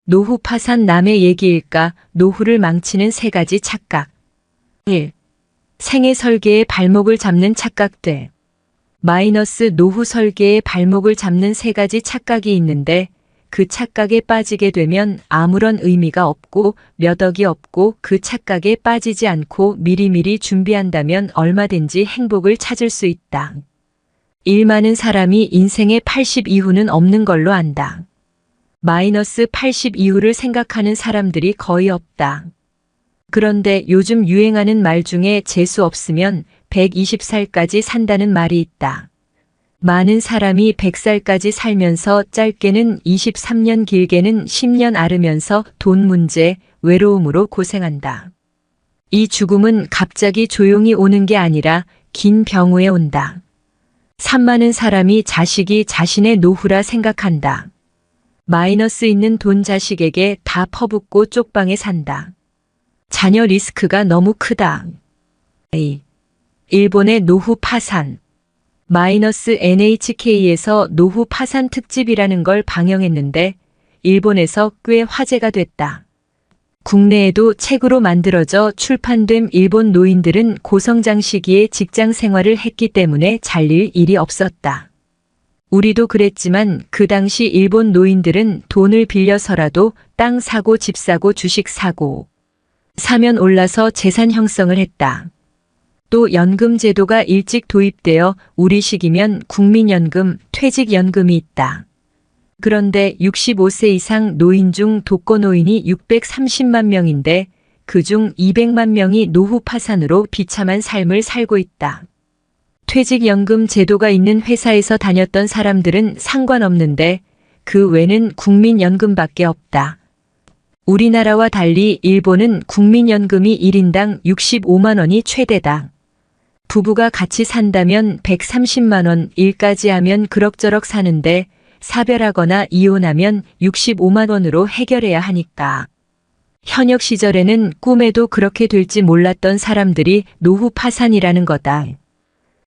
노후 파산 남의 얘기일까? 노후를 망치는 세 가지 착각. 1. 생애 설계의 발목을 잡는 착각들. 노후 설계의 발목을 잡는 세 가지 착각이 있는데 그 착각에 빠지게 되면 아무런 의미가 없고 몇 억이 없고 그 착각에 빠지지 않고 미리미리 준비한다면 얼마든지 행복을 찾을 수 있다. 일 많은 사람이 인생의 80 이후는 없는 걸로 안다. -80 이후를 생각하는 사람들이 거의 없다. 그런데 요즘 유행하는 말 중에 재수 없으면 120살까지 산다는 말이 있다. 많은 사람이 100살까지 살면서 짧게는 23년 길게는 10년 앓으면서 돈 문제, 외로움으로 고생한다. 이 죽음은 갑자기 조용히 오는 게 아니라 긴 병 후에 온다. 많은 사람이 자식이 자신의 노후라 생각한다. 마이너스 있는 돈 자식에게 다 퍼붓고 쪽방에 산다. 자녀 리스크가 너무 크다. 일본의 노후 파산. NHK에서 노후 파산 특집이라는 걸 방영했는데 일본에서 꽤 화제가 됐다. 국내에도 책으로 만들어져 출판된 일본 노인들은 고성장 시기에 직장 생활을 했기 때문에 잘릴 일이 없었다. 우리도 그랬지만 그 당시 일본 노인들은 돈을 빌려서라도 땅 사고 집 사고 주식 사고 사면 올라서 재산 형성을 했다. 또 연금 제도가 일찍 도입되어 우리 시기면 국민연금, 퇴직연금이 있다. 그런데 65세 이상 노인 중 독거노인이 630만 명인데 그중 200만 명이 노후 파산으로 비참한 삶을 살고 있다. 퇴직연금 제도가 있는 회사에서 다녔던 사람들은 상관없는데 그 외는 국민연금밖에 없다. 우리나라와 달리 일본은 국민연금이 1인당 65만 원이 최대다. 부부가 같이 산다면 130만 원, 일까지 하면 그럭저럭 사는데 사별하거나 이혼하면 65만 원으로 해결해야 하니까. 현역 시절에는 꿈에도 그렇게 될지 몰랐던 사람들이 노후 파산이라는 거다.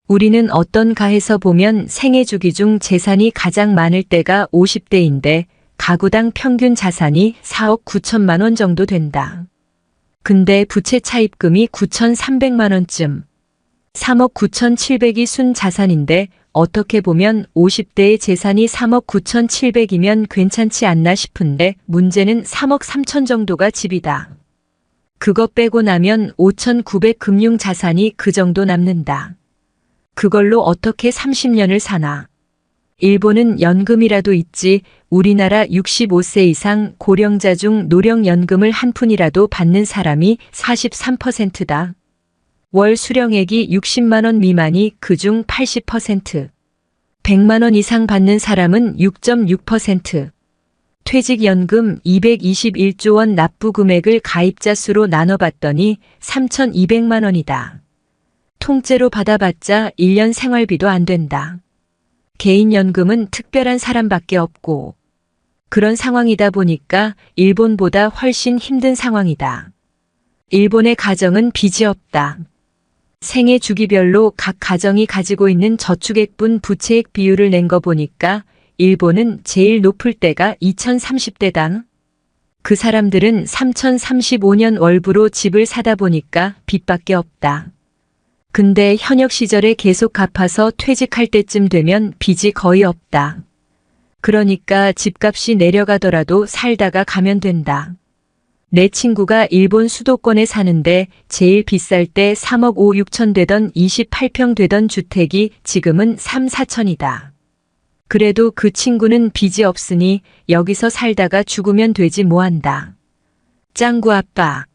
우리는 어떤 가에서 보면 생애 주기 중 재산이 가장 많을 때가 50대인데 가구당 평균 자산이 4억 9천만 원 정도 된다. 근데 부채 차입금이 9,300만 원쯤. 3억 9,700이 순 자산인데 어떻게 보면 50대의 재산이 3억 9,700이면 괜찮지 않나 싶은데 문제는 3억 3천 정도가 집이다. 그거 빼고 나면 5,900 금융 자산이 그 정도 남는다. 그걸로 어떻게 30년을 사나. 일본은 연금이라도 있지 우리나라 65세 이상 고령자 중 노령연금을 한 푼이라도 받는 사람이 43%다. 월 수령액이 60만 원 미만이 그중 80%. 100만 원 이상 받는 사람은 6.6%. 퇴직연금 221조 원 납부 금액을 가입자 수로 나눠봤더니 3,200만 원이다. 통째로 받아봤자 1년 생활비도 안 된다. 개인연금은 특별한 사람밖에 없고 그런 상황이다 보니까 일본보다 훨씬 힘든 상황이다. 일본의 가정은 빚이 없다. 생애 주기별로 각 가정이 가지고 있는 저축액분 부채액 비율을 낸 거 보니까 일본은 제일 높을 때가 2030대당. 그 사람들은 3035년 월부로 집을 사다 보니까 빚밖에 없다. 근데 현역 시절에 계속 갚아서 퇴직할 때쯤 되면 빚이 거의 없다. 그러니까 집값이 내려가더라도 살다가 가면 된다. 내 친구가 일본 수도권에 사는데 제일 비쌀 때 3억 5, 6천 되던 28평 되던 주택이 지금은 3, 4천이다. 그래도 그 친구는 빚이 없으니 여기서 살다가 죽으면 되지 뭐한다. 짱구 아빠.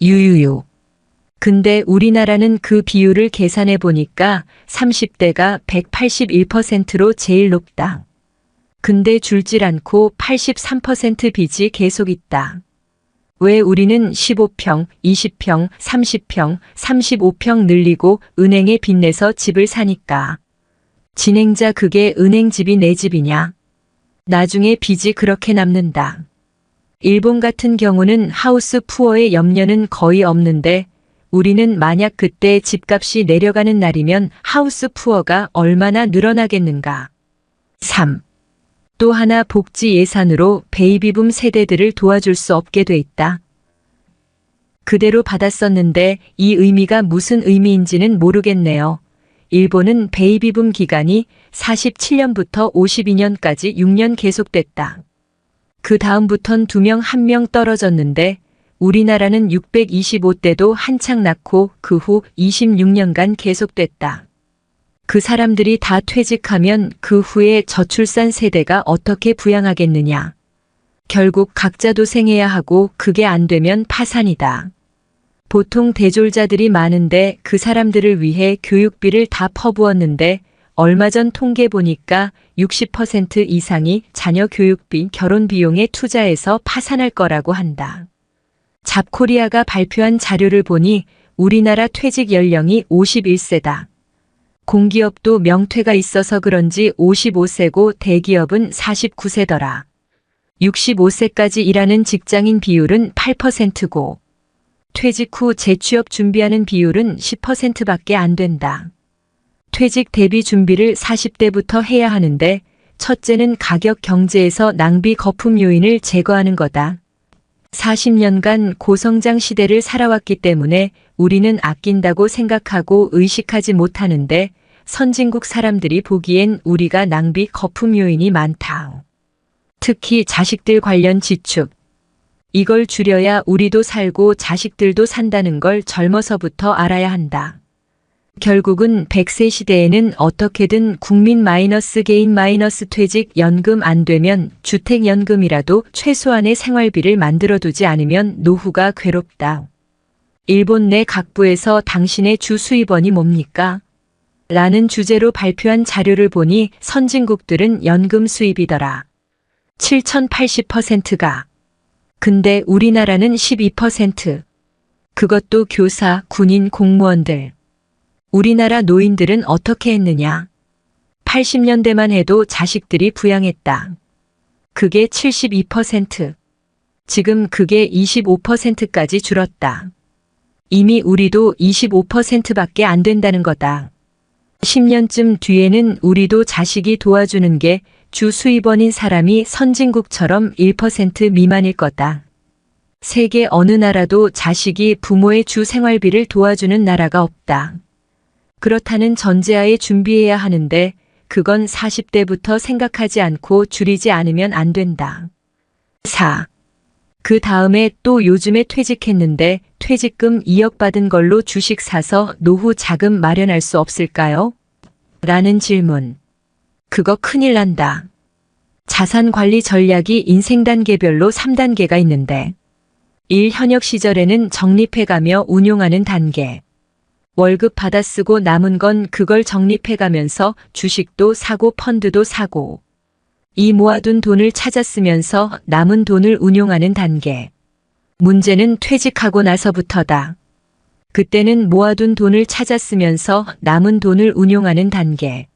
유유유. 근데 우리나라는 그 비율을 계산해 보니까 30대가 181%로 제일 높다. 근데 줄질 않고 83% 빚이 계속 있다. 왜 우리는 15평, 20평, 30평, 35평 늘리고 은행에 빚내서 집을 사니까. 진행자 그게 은행 집이 내 집이냐? 나중에 빚이 그렇게 남는다. 일본 같은 경우는 하우스 푸어의 염려는 거의 없는데 우리는 만약 그때 집값이 내려가는 날이면 하우스 푸어가 얼마나 늘어나겠는가. 3. 또 하나 복지 예산으로 베이비붐 세대들을 도와줄 수 없게 돼 있다. 그대로 받았었는데 이 의미가 무슨 의미인지는 모르겠네요. 일본은 베이비붐 기간이 47년부터 52년까지 6년 계속됐다. 그 다음부턴 2명 1명 떨어졌는데 우리나라는 625대도 한창 낳고 그 후 26년간 계속됐다. 그 사람들이 다 퇴직하면 그 후에 저출산 세대가 어떻게 부양하겠느냐. 결국 각자 도생해야 하고 그게 안 되면 파산이다. 보통 대졸자들이 많은데 그 사람들을 위해 교육비를 다 퍼부었는데 얼마 전 통계 보니까 60% 이상이 자녀 교육비, 결혼 비용에 투자해서 파산할 거라고 한다. 잡코리아가 발표한 자료를 보니 우리나라 퇴직 연령이 51세다. 공기업도 명퇴가 있어서 그런지 55세고 대기업은 49세더라. 65세까지 일하는 직장인 비율은 8%고 퇴직 후 재취업 준비하는 비율은 10%밖에 안 된다. 퇴직 대비 준비를 40대부터 해야 하는데 첫째는 가격 경제에서 낭비 거품 요인을 제거하는 거다. 40년간 고성장 시대를 살아왔기 때문에 우리는 아낀다고 생각하고 의식하지 못하는데 선진국 사람들이 보기엔 우리가 낭비 거품 요인이 많다. 특히 자식들 관련 지출. 이걸 줄여야 우리도 살고 자식들도 산다는 걸 젊어서부터 알아야 한다. 결국은 100세 시대에는 어떻게든 국민 마이너스 개인 마이너스 퇴직 연금 안 되면 주택연금이라도 최소한의 생활비를 만들어두지 않으면 노후가 괴롭다. 일본 내 각부에서 당신의 주 수입원이 뭡니까? 라는 주제로 발표한 자료를 보니 선진국들은 연금 수입이더라. 7,080%가. 근데 우리나라는 12%. 그것도 교사, 군인, 공무원들. 우리나라 노인들은 어떻게 했느냐? 80년대만 해도 자식들이 부양했다. 그게 72%. 지금 그게 25%까지 줄었다. 이미 우리도 25%밖에 안 된다는 거다. 10년쯤 뒤에는 우리도 자식이 도와주는 게 주 수입원인 사람이 선진국처럼 1% 미만일 거다. 세계 어느 나라도 자식이 부모의 주 생활비를 도와주는 나라가 없다. 그렇다는 전제하에 준비해야 하는데 그건 40대부터 생각하지 않고 줄이지 않으면 안 된다. 4. 그 다음에 또 요즘에 퇴직했는데 퇴직금 2억 받은 걸로 주식 사서 노후 자금 마련할 수 없을까요? 라는 질문. 그거 큰일 난다. 자산관리 전략이 인생 단계별로 3단계가 있는데 1. 현역 시절에는 적립해가며 운용하는 단계. 월급 받아 쓰고 남은 건 그걸 적립해가면서 주식도 사고 펀드도 사고. 2. 모아둔 돈을 찾아 쓰면서 남은 돈을 운용하는 단계. 문제는 퇴직하고 나서부터다. 그때는 모아둔 돈을 찾아 쓰면서 남은 돈을 운용하는 단계.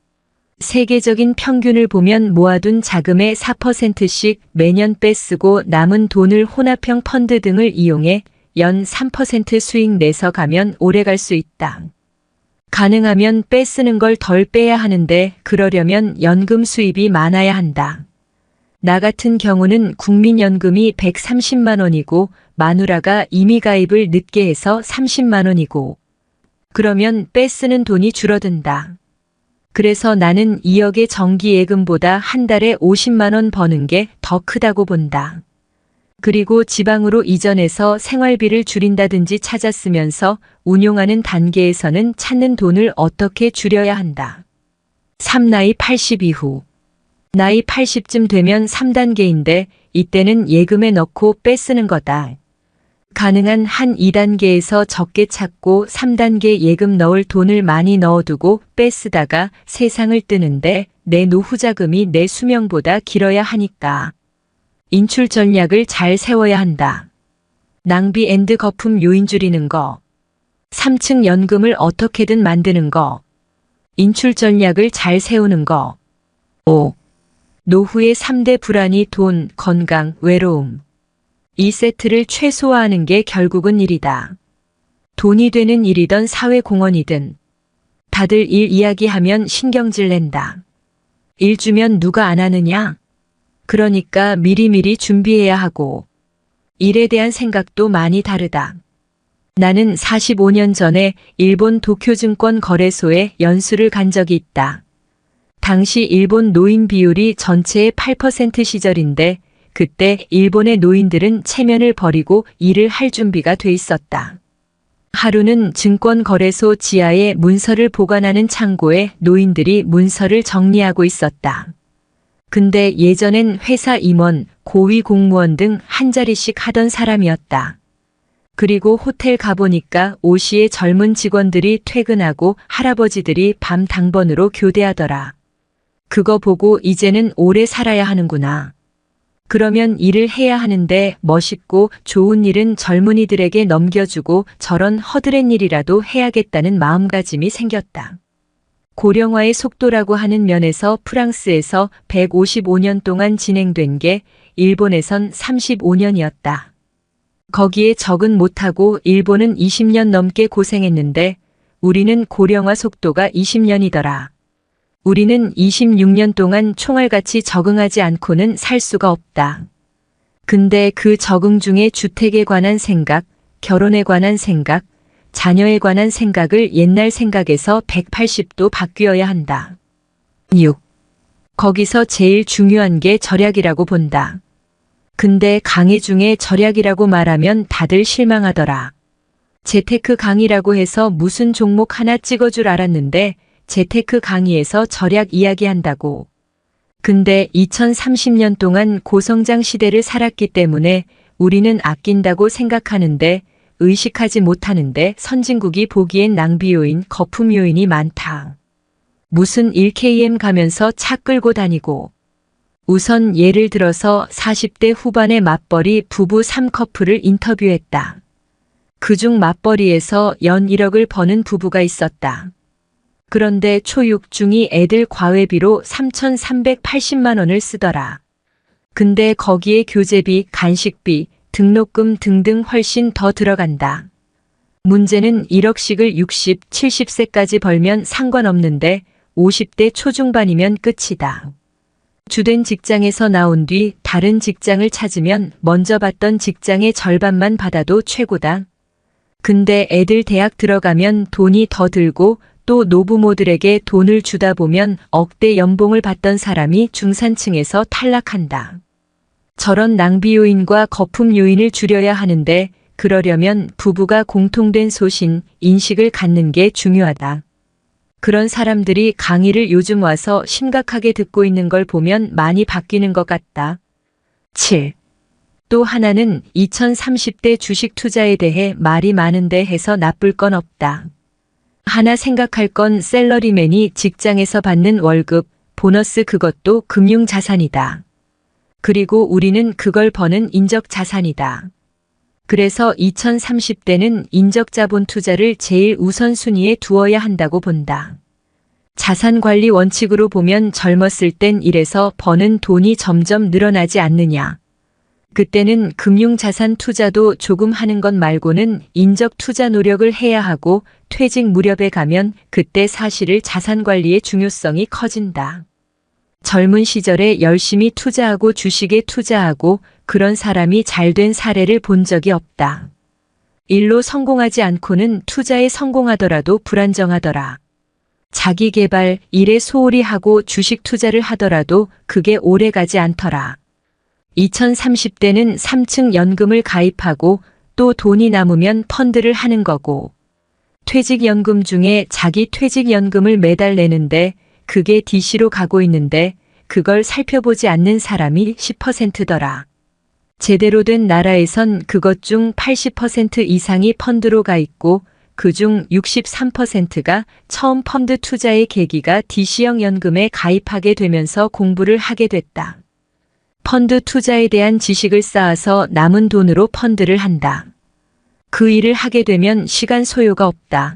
세계적인 평균을 보면 모아둔 자금의 4%씩 매년 빼쓰고 남은 돈을 혼합형 펀드 등을 이용해 연 3% 수익 내서 가면 오래 갈 수 있다. 가능하면 빼쓰는 걸 덜 빼야 하는데 그러려면 연금 수입이 많아야 한다. 나 같은 경우는 국민연금이 130만 원이고 마누라가 임의 가입을 늦게 해서 30만 원이고 그러면 빼쓰는 돈이 줄어든다. 그래서 나는 2억의 정기예금보다 한 달에 50만 원 버는 게 더 크다고 본다. 그리고 지방으로 이전해서 생활비를 줄인다든지 찾아 쓰면서 운용하는 단계에서는 찾는 돈을 어떻게 줄여야 한다. 3. 나이 80 이후. 나이 80쯤 되면 3단계인데 이때는 예금에 넣고 빼쓰는 거다. 가능한 한 2단계에서 적게 찾고 3단계 예금 넣을 돈을 많이 넣어두고 빼쓰다가 세상을 뜨는데 내 노후 자금이 내 수명보다 길어야 하니까. 인출 전략을 잘 세워야 한다. 낭비 앤드 거품 요인 줄이는 거. 3층 연금을 어떻게든 만드는 거. 인출 전략을 잘 세우는 거. 5. 노후의 3대 불안이 돈, 건강, 외로움. 이 세트를 최소화하는 게 결국은 일이다. 돈이 되는 일이든 사회공헌이든 다들 일 이야기하면 신경질 낸다. 일 주면 누가 안 하느냐? 그러니까 미리미리 준비해야 하고 일에 대한 생각도 많이 다르다. 나는 45년 전에 일본 도쿄증권 거래소에 연수를 간 적이 있다. 당시 일본 노인 비율이 전체의 8% 시절인데 그때 일본의 노인들은 체면을 버리고 일을 할 준비가 돼 있었다. 하루는 증권거래소 지하에 문서를 보관하는 창고에 노인들이 문서를 정리하고 있었다. 근데 예전엔 회사 임원, 고위 공무원 등 한 자리씩 하던 사람이었다. 그리고 호텔 가보니까 5시에 젊은 직원들이 퇴근하고 할아버지들이 밤 당번으로 교대하더라. 그거 보고 이제는 오래 살아야 하는구나. 그러면 일을 해야 하는데 멋있고 좋은 일은 젊은이들에게 넘겨주고 저런 허드렛 일이라도 해야겠다는 마음가짐이 생겼다. 고령화의 속도라고 하는 면에서 프랑스에서 155년 동안 진행된 게 일본에선 35년이었다. 거기에 적응 못하고 일본은 20년 넘게 고생했는데 우리는 고령화 속도가 20년이더라. 우리는 26년 동안 총알같이 적응하지 않고는 살 수가 없다. 근데 그 적응 중에 주택에 관한 생각, 결혼에 관한 생각, 자녀에 관한 생각을 옛날 생각에서 180도 바뀌어야 한다. 6. 거기서 제일 중요한 게 절약이라고 본다. 근데 강의 중에 절약이라고 말하면 다들 실망하더라. 재테크 강의라고 해서 무슨 종목 하나 찍어줄 알았는데 재테크 강의에서 절약 이야기한다고. 근데 2030년 동안 고성장 시대를 살았기 때문에 우리는 아낀다고 생각하는데 의식하지 못하는데 선진국이 보기엔 낭비 요인, 거품 요인이 많다. 무슨 1km 가면서 차 끌고 다니고. 우선 예를 들어서 40대 후반의 맞벌이 부부 3커플을 인터뷰했다. 그중 맞벌이에서 연 1억을 버는 부부가 있었다. 그런데 초6 중이 애들 과외비로 3,380만 원을 쓰더라. 근데 거기에 교재비, 간식비, 등록금 등등 훨씬 더 들어간다. 문제는 1억씩을 60, 70세까지 벌면 상관없는데 50대 초중반이면 끝이다. 주된 직장에서 나온 뒤 다른 직장을 찾으면 먼저 받던 직장의 절반만 받아도 최고다. 근데 애들 대학 들어가면 돈이 더 들고 또 노부모들에게 돈을 주다 보면 억대 연봉을 받던 사람이 중산층에서 탈락한다. 저런 낭비 요인과 거품 요인을 줄여야 하는데 그러려면 부부가 공통된 소신, 인식을 갖는 게 중요하다. 그런 사람들이 강의를 요즘 와서 심각하게 듣고 있는 걸 보면 많이 바뀌는 것 같다. 7. 또 하나는 2030대 주식 투자에 대해 말이 많은데 해서 나쁠 건 없다. 하나 생각할 건 셀러리맨이 직장에서 받는 월급, 보너스 그것도 금융자산이다. 그리고 우리는 그걸 버는 인적자산이다. 그래서 2030대는 인적자본 투자를 제일 우선순위에 두어야 한다고 본다. 자산관리 원칙으로 보면 젊었을 땐 일해서 버는 돈이 점점 늘어나지 않느냐. 그때는 금융자산 투자도 조금 하는 것 말고는 인적 투자 노력을 해야 하고 퇴직 무렵에 가면 그때 사실을 자산관리의 중요성이 커진다. 젊은 시절에 열심히 투자하고 주식에 투자하고 그런 사람이 잘된 사례를 본 적이 없다. 일로 성공하지 않고는 투자에 성공하더라도 불안정하더라. 자기 개발, 일에 소홀히 하고 주식 투자를 하더라도 그게 오래 가지 않더라. 2030대는 3층 연금을 가입하고 또 돈이 남으면 펀드를 하는 거고 퇴직연금 중에 자기 퇴직연금을 매달 내는데 그게 DC로 가고 있는데 그걸 살펴보지 않는 사람이 10%더라. 제대로 된 나라에선 그것 중 80% 이상이 펀드로 가 있고 그중 63%가 처음 펀드 투자의 계기가 DC형 연금에 가입하게 되면서 공부를 하게 됐다. 펀드 투자에 대한 지식을 쌓아서 남은 돈으로 펀드를 한다. 그 일을 하게 되면 시간 소요가 없다.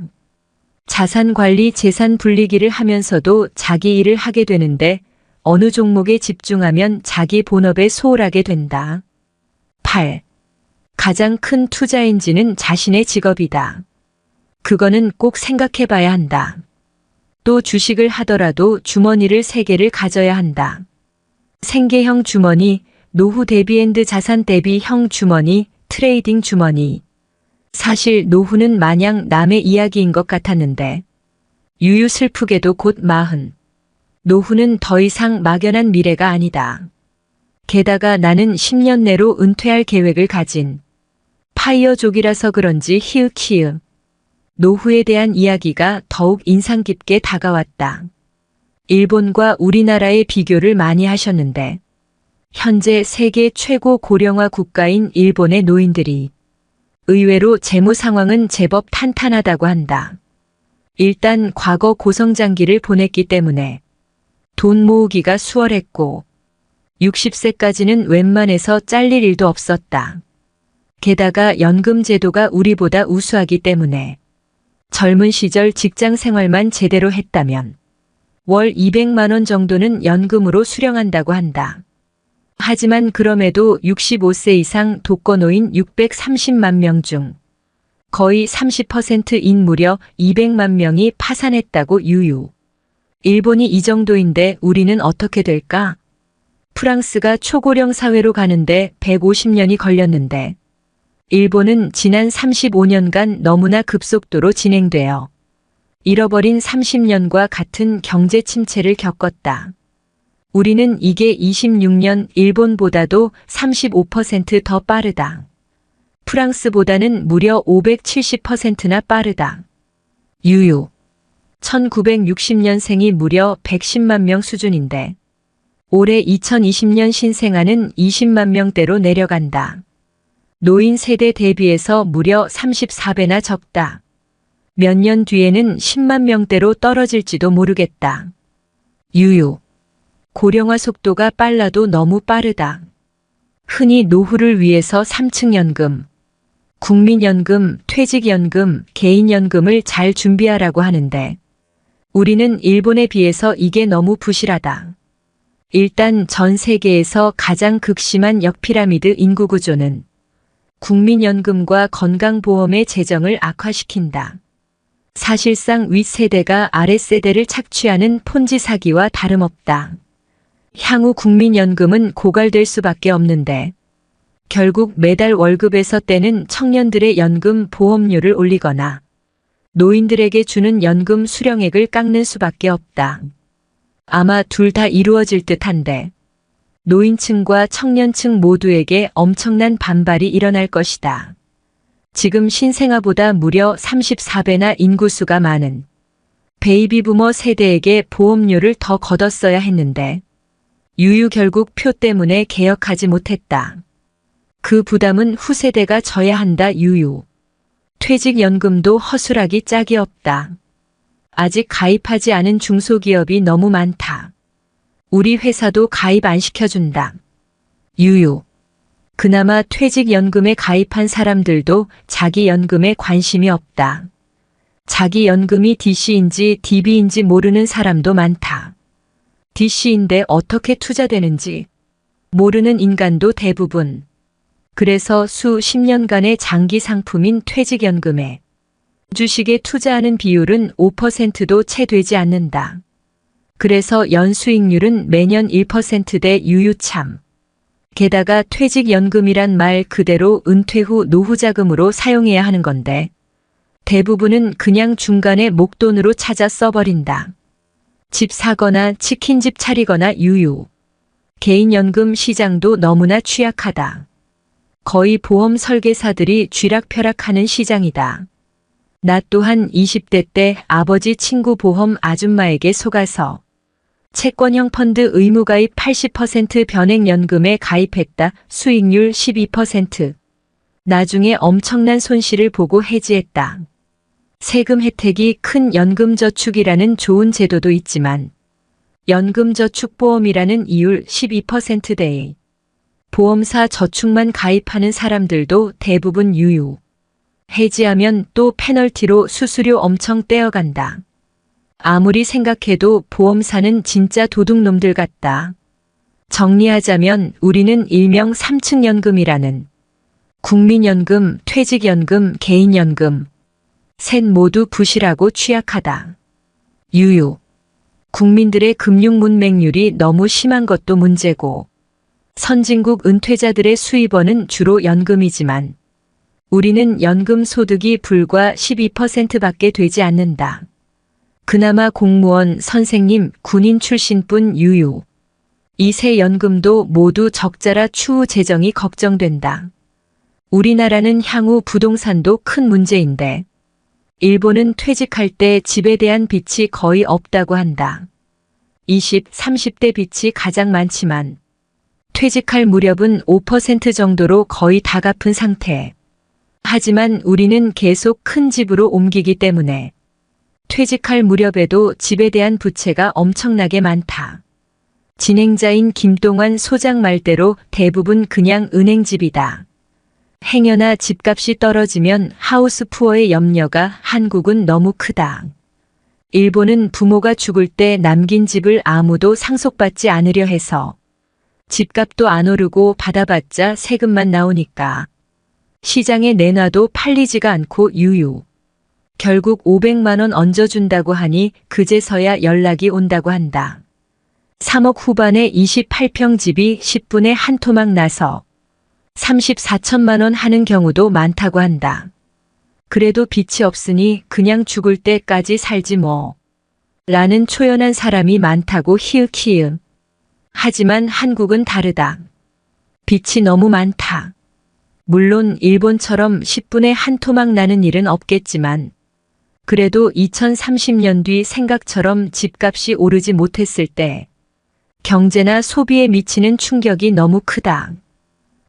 자산 관리, 재산 분리기를 하면서도 자기 일을 하게 되는데 어느 종목에 집중하면 자기 본업에 소홀하게 된다. 8. 가장 큰 투자 엔진은 자신의 직업이다. 그거는 꼭 생각해 봐야 한다. 또 주식을 하더라도 주머니를 3개를 가져야 한다. 생계형 주머니, 노후 대비 앤드 자산 대비형 주머니, 트레이딩 주머니. 사실 노후는 마냥 남의 이야기인 것 같았는데 유유 슬프게도 곧 40. 노후는 더 이상 막연한 미래가 아니다. 게다가 나는 10년 내로 은퇴할 계획을 가진 파이어족이라서 그런지 히읗히읗 노후에 대한 이야기가 더욱 인상 깊게 다가왔다. 일본과 우리나라의 비교를 많이 하셨는데 현재 세계 최고 고령화 국가인 일본의 노인들이 의외로 재무 상황은 제법 탄탄하다고 한다. 일단 과거 고성장기를 보냈기 때문에 돈 모으기가 수월했고 60세까지는 웬만해서 잘릴 일도 없었다. 게다가 연금 제도가 우리보다 우수하기 때문에 젊은 시절 직장 생활만 제대로 했다면 월 200만 원 정도는 연금으로 수령한다고 한다. 하지만 그럼에도 65세 이상 독거노인 630만 명 중 거의 30%인 무려 200만 명이 파산했다고 유유. 일본이 이 정도인데 우리는 어떻게 될까? 프랑스가 초고령 사회로 가는데 150년이 걸렸는데 일본은 지난 35년간 너무나 급속도로 진행되어 잃어버린 30년과 같은 경제 침체를 겪었다. 우리는 이게 26년 일본보다도 35% 더 빠르다. 프랑스보다는 무려 570%나 빠르다. 유유. 1960년생이 무려 110만 명 수준인데 올해 2020년 신생아는 20만 명대로 내려간다. 노인 세대 대비해서 무려 34배나 적다. 몇 년 뒤에는 10만 명대로 떨어질지도 모르겠다. 유유. 고령화 속도가 빨라도 너무 빠르다. 흔히 노후를 위해서 3층 연금, 국민연금, 퇴직연금, 개인연금을 잘 준비하라고 하는데 우리는 일본에 비해서 이게 너무 부실하다. 일단 전 세계에서 가장 극심한 역피라미드 인구 구조는 국민연금과 건강보험의 재정을 악화시킨다. 사실상 윗세대가 아랫세대를 착취하는 폰지 사기와 다름없다. 향후 국민연금은 고갈될 수밖에 없는데 결국 매달 월급에서 떼는 청년들의 연금 보험료를 올리거나 노인들에게 주는 연금 수령액을 깎는 수밖에 없다. 아마 둘 다 이루어질 듯한데 노인층과 청년층 모두에게 엄청난 반발이 일어날 것이다. 지금 신생아보다 무려 34배나 인구수가 많은 베이비부머 세대에게 보험료를 더 걷었어야 했는데 유유 결국 표 때문에 개혁하지 못했다. 그 부담은 후세대가 져야 한다. 유유. 퇴직연금도 허술하기 짝이 없다. 아직 가입하지 않은 중소기업이 너무 많다. 우리 회사도 가입 안 시켜준다. 유유. 그나마 퇴직연금에 가입한 사람들도 자기 연금에 관심이 없다. 자기 연금이 DC인지 DB인지 모르는 사람도 많다. DC인데 어떻게 투자되는지 모르는 인간도 대부분. 그래서 수십 년간의 장기 상품인 퇴직연금에 주식에 투자하는 비율은 5%도 채 되지 않는다. 그래서 연수익률은 매년 1%대 유유참. 게다가 퇴직연금이란 말 그대로 은퇴 후 노후자금으로 사용해야 하는 건데 대부분은 그냥 중간에 목돈으로 찾아 써버린다. 집 사거나 치킨집 차리거나 유유. 개인연금 시장도 너무나 취약하다. 거의 보험 설계사들이 쥐락펴락하는 시장이다. 나 또한 20대 때 아버지 친구 보험 아줌마에게 속아서 채권형 펀드 의무가입 80% 변액연금에 가입했다. 수익률 12%. 나중에 엄청난 손실을 보고 해지했다. 세금 혜택이 큰 연금저축이라는 좋은 제도도 있지만 연금저축보험이라는 이율 12%대의 보험사 저축만 가입하는 사람들도 대부분 유유. 해지하면 또 페널티로 수수료 엄청 떼어간다. 아무리 생각해도 보험사는 진짜 도둑놈들 같다. 정리하자면 우리는 일명 3층 연금이라는 국민연금, 퇴직연금, 개인연금 셋 모두 부실하고 취약하다. 유유. 국민들의 금융 문맹률이 너무 심한 것도 문제고, 선진국 은퇴자들의 수입원은 주로 연금이지만 우리는 연금 소득이 불과 12%밖에 되지 않는다. 그나마 공무원, 선생님, 군인 출신뿐 유유. 이 세 연금도 모두 적자라 추후 재정이 걱정된다. 우리나라는 향후 부동산도 큰 문제인데 일본은 퇴직할 때 집에 대한 빚이 거의 없다고 한다. 20, 30대 빚이 가장 많지만 퇴직할 무렵은 5% 정도로 거의 다 갚은 상태. 하지만 우리는 계속 큰 집으로 옮기기 때문에 퇴직할 무렵에도 집에 대한 부채가 엄청나게 많다. 진행자인 김동완 소장 말대로 대부분 그냥 은행집이다. 행여나 집값이 떨어지면 하우스 푸어의 염려가 한국은 너무 크다. 일본은 부모가 죽을 때 남긴 집을 아무도 상속받지 않으려 해서 집값도 안 오르고 받아봤자 세금만 나오니까 시장에 내놔도 팔리지가 않고 유유. 결국 500만 원 얹어준다고 하니 그제서야 연락이 온다고 한다. 3억 후반에 28평 집이 10분에 한 토막 나서 34천만 원 하는 경우도 많다고 한다. 그래도 빚이 없으니 그냥 죽을 때까지 살지 뭐. 라는 초연한 사람이 많다고 히읗히읗. 하지만 한국은 다르다. 빚이 너무 많다. 물론 일본처럼 10분에 한 토막 나는 일은 없겠지만 그래도 2030년 뒤 생각처럼 집값이 오르지 못했을 때 경제나 소비에 미치는 충격이 너무 크다.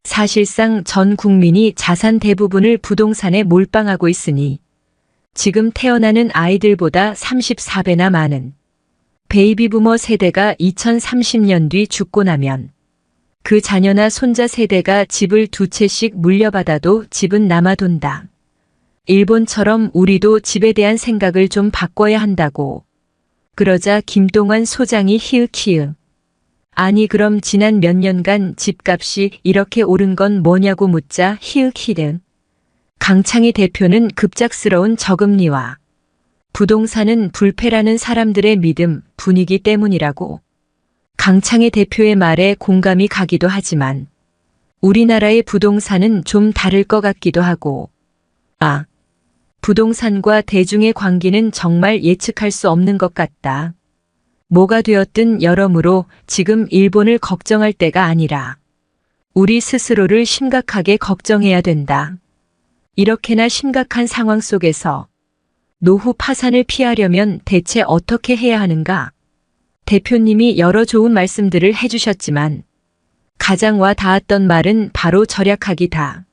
사실상 전 국민이 자산 대부분을 부동산에 몰빵하고 있으니 지금 태어나는 아이들보다 34배나 많은 베이비부머 세대가 2030년 뒤 죽고 나면 그 자녀나 손자 세대가 집을 2채씩 물려받아도 집은 남아돈다. 일본처럼 우리도 집에 대한 생각을 좀 바꿔야 한다고. 그러자 김동완 소장이 히읗히읗. 아니 그럼 지난 몇 년간 집값이 이렇게 오른 건 뭐냐고 묻자 히읗히읗. 강창희 대표는 급작스러운 저금리와 부동산은 불패라는 사람들의 믿음, 분위기 때문이라고. 강창희 대표의 말에 공감이 가기도 하지만 우리나라의 부동산은 좀 다를 것 같기도 하고. 부동산과 대중의 관계는 정말 예측할 수 없는 것 같다. 뭐가 되었든 여러모로 지금 일본을 걱정할 때가 아니라 우리 스스로를 심각하게 걱정해야 된다. 이렇게나 심각한 상황 속에서 노후 파산을 피하려면 대체 어떻게 해야 하는가? 대표님이 여러 좋은 말씀들을 해주셨지만 가장 와 닿았던 말은 바로 절약하기다.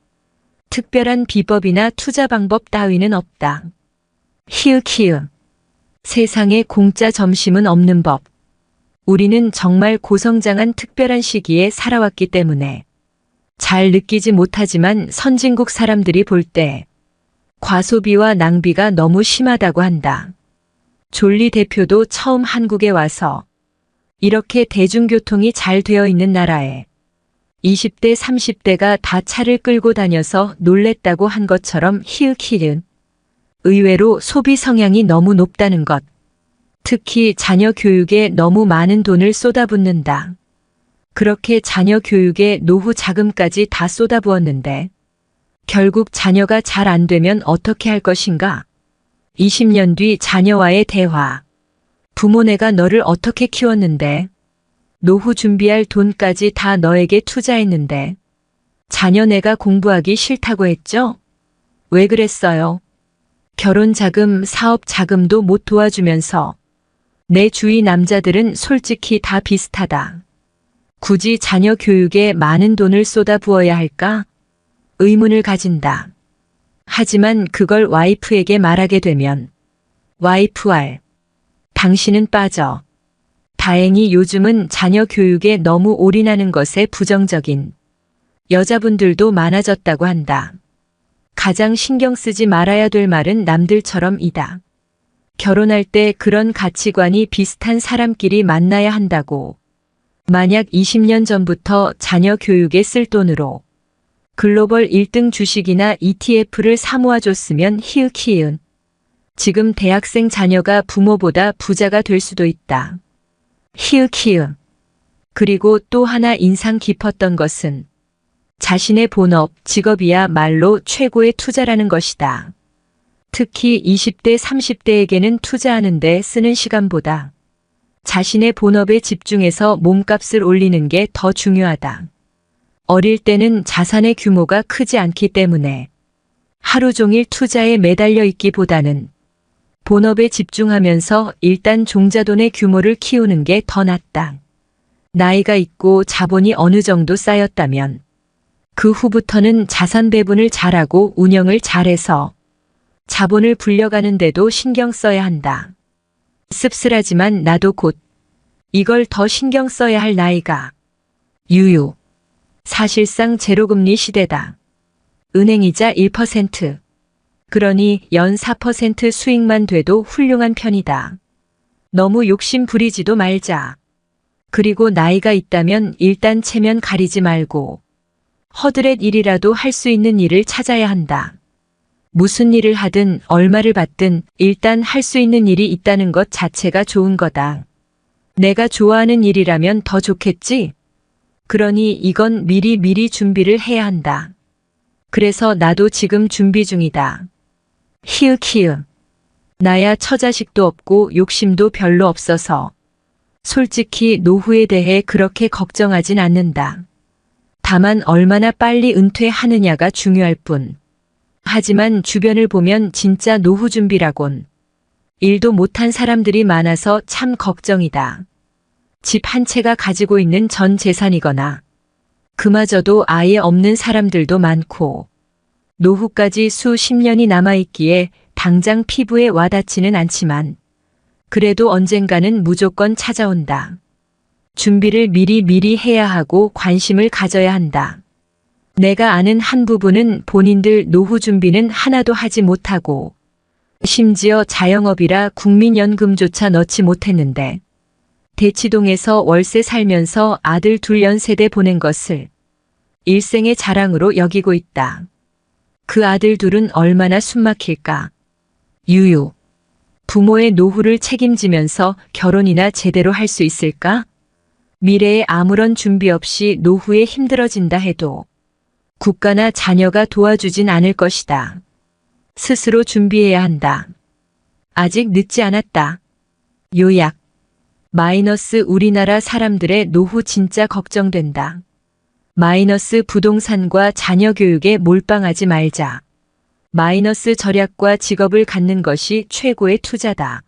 특별한 비법이나 투자 방법 따위는 없다. 히읗히읗. 세상에 공짜 점심은 없는 법. 우리는 정말 고성장한 특별한 시기에 살아왔기 때문에 잘 느끼지 못하지만 선진국 사람들이 볼 때 과소비와 낭비가 너무 심하다고 한다. 졸리 대표도 처음 한국에 와서 이렇게 대중교통이 잘 되어 있는 나라에 20대, 30대가 다 차를 끌고 다녀서 놀랬다고 한 것처럼 히읗히읗. 의외로 소비 성향이 너무 높다는 것. 특히 자녀 교육에 너무 많은 돈을 쏟아붓는다. 그렇게 자녀 교육에 노후 자금까지 다 쏟아부었는데 결국 자녀가 잘 안 되면 어떻게 할 것인가? 20년 뒤 자녀와의 대화. 부모 내가 너를 어떻게 키웠는데? 노후 준비할 돈까지 다 너에게 투자했는데 자녀 내가 공부하기 싫다고 했죠? 왜 그랬어요? 결혼 자금, 사업 자금도 못 도와주면서 내 주위 남자들은 솔직히 다 비슷하다. 굳이 자녀 교육에 많은 돈을 쏟아부어야 할까? 의문을 가진다. 하지만 그걸 와이프에게 말하게 되면 와이프 알. 당신은 빠져. 다행히 요즘은 자녀 교육에 너무 올인하는 것에 부정적인 여자분들도 많아졌다고 한다. 가장 신경 쓰지 말아야 될 말은 남들처럼 이다. 결혼할 때 그런 가치관이 비슷한 사람끼리 만나야 한다고. 만약 20년 전부터 자녀 교육에 쓸 돈으로 글로벌 1등 주식이나 ETF를 사모아줬으면 히읗히읗. 지금 대학생 자녀가 부모보다 부자가 될 수도 있다. 히읗히읗. 그리고 또 하나 인상 깊었던 것은 자신의 본업, 직업이야말로 최고의 투자라는 것이다. 특히 20대, 30대에게는 투자하는 데 쓰는 시간보다 자신의 본업에 집중해서 몸값을 올리는 게 더 중요하다. 어릴 때는 자산의 규모가 크지 않기 때문에 하루 종일 투자에 매달려 있기보다는 본업에 집중하면서 일단 종자돈의 규모를 키우는 게 더 낫다. 나이가 있고 자본이 어느 정도 쌓였다면 그 후부터는 자산 배분을 잘하고 운영을 잘해서 자본을 불려가는 데도 신경 써야 한다. 씁쓸하지만 나도 곧 이걸 더 신경 써야 할 나이가 유유. 사실상 제로금리 시대다. 은행이자 1%. 그러니 연 4% 수익만 돼도 훌륭한 편이다. 너무 욕심 부리지도 말자. 그리고 나이가 있다면 일단 체면 가리지 말고 허드렛 일이라도 할 수 있는 일을 찾아야 한다. 무슨 일을 하든 얼마를 받든 일단 할 수 있는 일이 있다는 것 자체가 좋은 거다. 내가 좋아하는 일이라면 더 좋겠지? 그러니 이건 미리 준비를 해야 한다. 그래서 나도 지금 준비 중이다. 히읗히읗. 나야 처자식도 없고 욕심도 별로 없어서 솔직히 노후에 대해 그렇게 걱정하진 않는다. 다만 얼마나 빨리 은퇴하느냐가 중요할 뿐. 하지만 주변을 보면 진짜 노후 준비라곤 일도 못한 사람들이 많아서 참 걱정이다. 집 한 채가 가지고 있는 전 재산이거나 그마저도 아예 없는 사람들도 많고 노후까지 수십 년이 남아있기에 당장 피부에 와닿지는 않지만 그래도 언젠가는 무조건 찾아온다. 준비를 미리 해야 하고 관심을 가져야 한다. 내가 아는 한 부부는 본인들 노후 준비는 하나도 하지 못하고 심지어 자영업이라 국민연금조차 넣지 못했는데 대치동에서 월세 살면서 아들 둘 연세대 보낸 것을 일생의 자랑으로 여기고 있다. 그 아들 둘은 얼마나 숨막힐까. 유유. 부모의 노후를 책임지면서 결혼이나 제대로 할 수 있을까? 미래에 아무런 준비 없이 노후에 힘들어진다 해도 국가나 자녀가 도와주진 않을 것이다. 스스로 준비해야 한다. 아직 늦지 않았다. 요약. 마이너스 우리나라 사람들의 노후 진짜 걱정된다. 마이너스 부동산과 자녀 교육에 몰빵하지 말자. 마이너스 절약과 직업을 갖는 것이 최고의 투자다.